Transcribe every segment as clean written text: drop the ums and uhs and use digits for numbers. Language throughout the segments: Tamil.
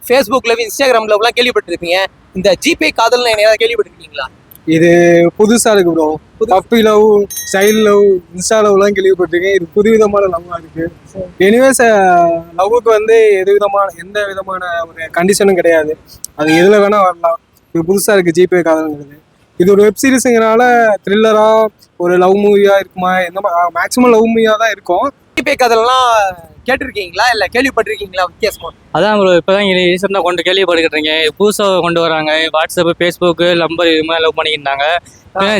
ஃபேஸ்புக்ல இன்ஸ்டாகிராம்ல கேள்விப்பட்டிருப்பீங்க. இந்த ஜிபே காதல் ஏதாவது கேள்விப்பட்டிருக்கீங்களா? இது புதுசா இருக்கு bro. Puppy love, child love, insta லவ்லாம் கேள்விப்பட்டிருக்கேன். இது புதுவிதமான லவ்வா இருக்கு. எனிவேஸ் லவ்வுக்கு வந்து எந்த விதமான ஒரு கண்டிஷனும் கிடையாது. அது எதுல வேணா வரலாம். இது புதுசா இருக்கு ஜிபே காதல்ங்கிறது. இது ஒரு வெப் சீரிஸுங்கிறனால த்ரில்லரா ஒரு லவ் மூவியா இருக்குமா? எந்த மேக்ஸிமம் லவ் மூவியா தான் இருக்கும். ஜிபே காதல்லாம் கேட்டிருக்கீங்களா இல்ல கேள்விப்பட்டிருக்கீங்களா வித்தியாசமா? அதான் ப்ரோ, இப்போதான் ரீசெண்டாக கொண்டு கேள்விப்பட்டுக்கிட்டீங்க. புதுசாக கொண்டு வராங்க. வாட்ஸ்அப், ஃபேஸ்புக்கு, நம்பர் இது மாதிரி லவ் பண்ணிக்கிட்டாங்க.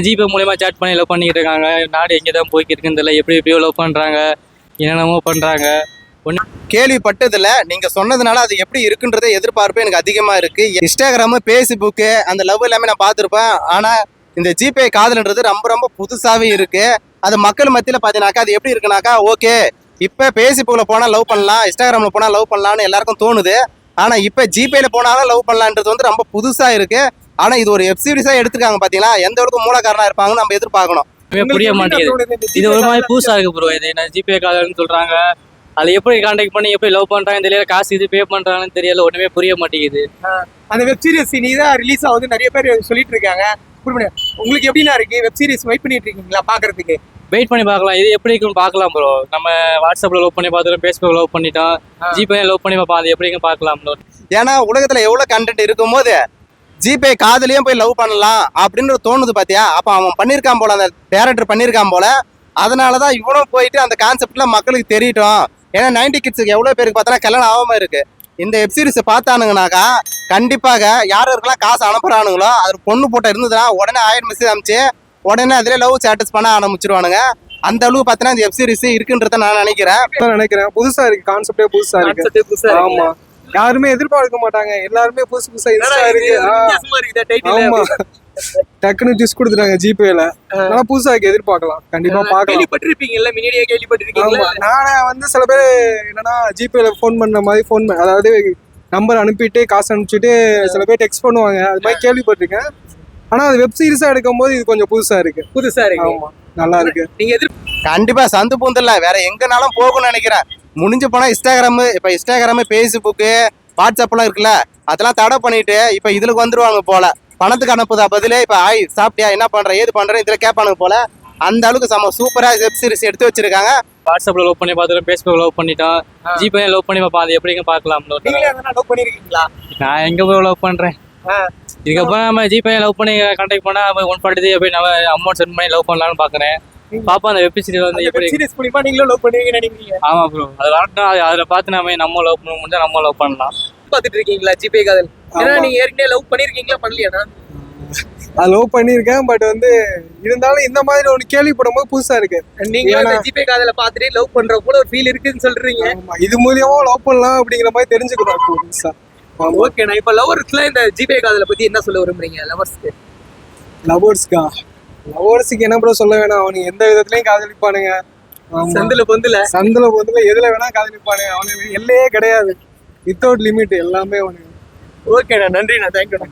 ஜிபே மூலியமா சேட் பண்ணி லவ் பண்ணிக்கிட்டு இருக்காங்க. நாடு எங்கே தான் போய்க்கு இருக்குன்னு தெரியல. எப்படியோ லவ் பண்ணுறாங்க, என்னென்னமோ பண்ணுறாங்க. கேள்விப்பட்டதில்ல. நீங்க சொன்னதுனால அது எப்படி இருக்குன்றத எதிர்பார்ப்பு எனக்கு அதிகமா இருக்கு. இன்ஸ்டாகிராமு, ஃபேஸ்புக்கு அந்த லவ் எல்லாமே நான் பார்த்துருப்பேன். ஆனா இந்த ஜிபே காதல்ன்றது ரொம்ப ரொம்ப புதுசாவே இருக்கு. அது மக்கள் மத்தியில பாத்தீங்கன்னாக்கா அது எப்படி இருக்குனாக்கா, ஓகே இப்ப ஃபேஸ்புக்ல போனா லவ் பண்ணலாம், இன்ஸ்டாகிராம்ல போனா லவ் பண்ணலாம்னு எல்லாருக்கும் தோணுது. ஆனா இப்ப ஜிபேல போனாலும் லவ் பண்ணலான்றது வந்து ரொம்ப புதுசா இருக்கு. ஆனா இது ஒரு வெப் சீரிஸா எடுத்துருக்காங்க பாத்தீங்களா, எந்த அளவுக்கு மூலக்காரனா இருப்பாங்கன்னு நம்ம எதிர்பார்க்கணும். புரிய மாட்டேங்குது. இது ஒரு மாதிரி புதுசா இருக்கு ப்ரோ. இது என்ன ஜிபே காதல்னு சொல்றாங்க. அது எப்படி கான்டாக்ட் பண்ணி எப்படி லவ் பண்றாங்கன்னு தெரியல, காசு இது பே பண்றாங்கன்னு தெரியல, ஒண்ணுமே புரிய மாட்டேங்குது. அந்த வெப் சீரிஸ் இனிதான் ரிலீஸ் ஆகுது, நிறைய பேர் சொல்லிட்டு இருக்காங்க. உங்களுக்கு எப்படின்னா இருக்கு வெப் சீரிஸ்? வெயிட் பண்ணிட்டு இருக்கீங்களா பாக்குறதுக்கு? வெயிட் பண்ணி பார்க்கலாம். இது எப்படி இருக்குன்னு பார்க்கலாம் ப்ரோ. நம்ம வாட்ஸ்அப்ல லவ் பண்ணி பார்த்துட்டோம், ஃபேஸ்புக் லவ் பண்ணிட்டோம், ஜிபே லவ் பண்ணி பார்ப்போம். அது எப்படி இருக்குன்னு பார்க்கலாம் ப்ரோ. ஏன்னா உலகத்துல எவ்வளவு கண்டென்ட் இருக்கும் போது ஜிபே காதலையும் போய் லவ் பண்ணலாம் அப்படின்னு தோணுது பாத்தியா. அப்ப அவன் பண்ணிருக்கான் போல, அந்த டேரக்டர் பண்ணிருக்கான் போல. அதனாலதான் இவனும் போயிட்டு அந்த கான்செப்ட்ல மக்களுக்கு தெரியட்டும். ஏன்னா 90 கிட்ஸுக்கு எவ்வளவு பேருக்கு பார்த்தா கல்யாணம் ஆகாம இருக்கு. இந்த வெப் சீரிஸ் பார்த்தானுங்கனாக்கா கண்டிப்பாக யாருக்கெல்லாம் காசு அனுப்புறானுங்களோ அது பொண்ணு போட்ட இருந்ததுன்னா உடனே 1000 மெசேஜ் அனுப்பிச்சு உடனே அதுல லவ் ஸ்டேட்டஸ் பண்ண ஆரம்பிச்சிருவானுங்க. அந்த அளவுக்கு பார்த்தீங்கன்னா இந்த வெப் சீரிஸ் இருக்குன்றத நான் நினைக்கிறேன். புதுசா இருக்கு, கான்செப்டே புதுசா இருக்கு. ஆமா, யாருமே எதிர்பார்க்க மாட்டாங்க. எல்லாருமே புதுசு புதுசா இருக்கு. ஆமா, டக்குனு டிஸ் கொடுத்துட்டாங்க ஜிபேல. ஆனா புதுசா இருக்கு, எதிர்பார்க்கலாம். கண்டிப்பா பார்க்கலாம். கேள்விப்பட்டிருப்பீங்கல்ல, முன்னாடியே கேள்விப்பட்டிருக்கீங்களா? நானே வந்து சில பேர் என்னன்னா ஜிபேல ஃபோன் பண்ண மாதிரி அதாவது நம்பர் அனுப்பிட்டு காசு அனுப்பிச்சுட்டு சில பேர் டெக்ஸ்ட் பண்ணுவாங்க. அது மாதிரி கேள்விப்பட்டிருக்கேன். ஆனா அது வெப் சீரிஸா எடுக்கும் போது இது கொஞ்சம் புதுசா இருக்கு. ஆமா, நல்லா இருக்கு. நீங்க கண்டிப்பா சந்து பூந்தல்ல வேற எங்கனாலும் போகும்னு நினைக்கிறேன். முடிஞ்சு போனா இன்ஸ்டாகிராமு, ஃபேஸ்புக்கு, வாட்ஸ்அப் எல்லாம் இருக்குல்ல, அதெல்லாம் தடை பண்ணிட்டு இப்ப இதுல வந்துருவாங்க போல. பணத்துக்கு அனுப்புதா பதிலே இப்ப சாப்பிட்டியா, என்ன பண்ற, ஏது பண்ற, இதுல கேட்பானுங்க போல. அந்த அளவுக்கு சூப்பரா வெப் சீரிஸ் எடுத்து வச்சிருக்காங்க. வாட்ஸ்அப்ல லவ் பண்ணி பார்த்துட்டோம், ஃபேஸ்புக் லவ் பண்ணிட்டோம், ஜிபே லவ் பண்ணி பார்ப்போம். அது எப்படிங்க பார்க்கலாம். லவ் பண்ணிருக்கீங்களா? நான் எங்க போய் லவ் பண்றேன். இதுக்கப்புறம் நம்ம ஜிபே லவ் பண்ணி கான்டாக்ட் பண்ணா 140 போய் நம்ம அமௌண்ட் சென்ட் பண்ணி லவ் பண்ணலாம்னு பாக்குறேன். பாப்பா அந்த வெப் சீரிஸ் வந்து எப்படி சீரிஸ் மூலமா நீங்களும் லவ் பண்ணுவீங்கன்னு நினைக்கிறீங்க? ஆமா ப்ரோ, அது வரட்டும். அதுல பார்த்து நம்ம லவ் பண்ண முடிஞ்சா நம்ம லவ் பண்ணலாம். பார்த்துட்டு இருக்கீங்களா ஜிபே காதல்? ஏன்னா நீங்க ஏற்கனவே லவ் பண்ணிருக்கீங்களா பண்ணலையா? நான் லவ் பண்ணிருக்கேன். பட் வந்து இருந்தாலும் இந்த மாதிரி ஒண்ணு கேள்விப்படும் போது புதுசா இருக்கு. நீங்க ஜிபே காதல பார்த்துட்டு லவ் பண்ற போல ஒரு ஃபீல் இருக்குன்னு சொல்றீங்க. இது மூலியமா லவ் பண்ணலாம் அப்படிங்கிற மாதிரி தெரிஞ்சுக்கிறோம் புதுசா. ஓகே, நான் இப்ப லவர்ஸ்ல இந்த ஜிபே காதல பத்தி என்ன சொல்ல விரும்புறீங்க? லவர்ஸ்க்கு என்ன ப்ரோ சொல்ல வேணாம். அவனுக்கு எந்த விதத்துலயும் காதலிப்பானுங்க. சந்தில பொந்துல எதுல வேணா காதலிப்பானுங்க. அவனுக்கு எல்லையே கிடையாது. வித்தவுட் லிமிட் எல்லாமே அவனுக்கு. ஓகேண்ணா, நன்றிண்ணா, தேங்க்யூண்ணா.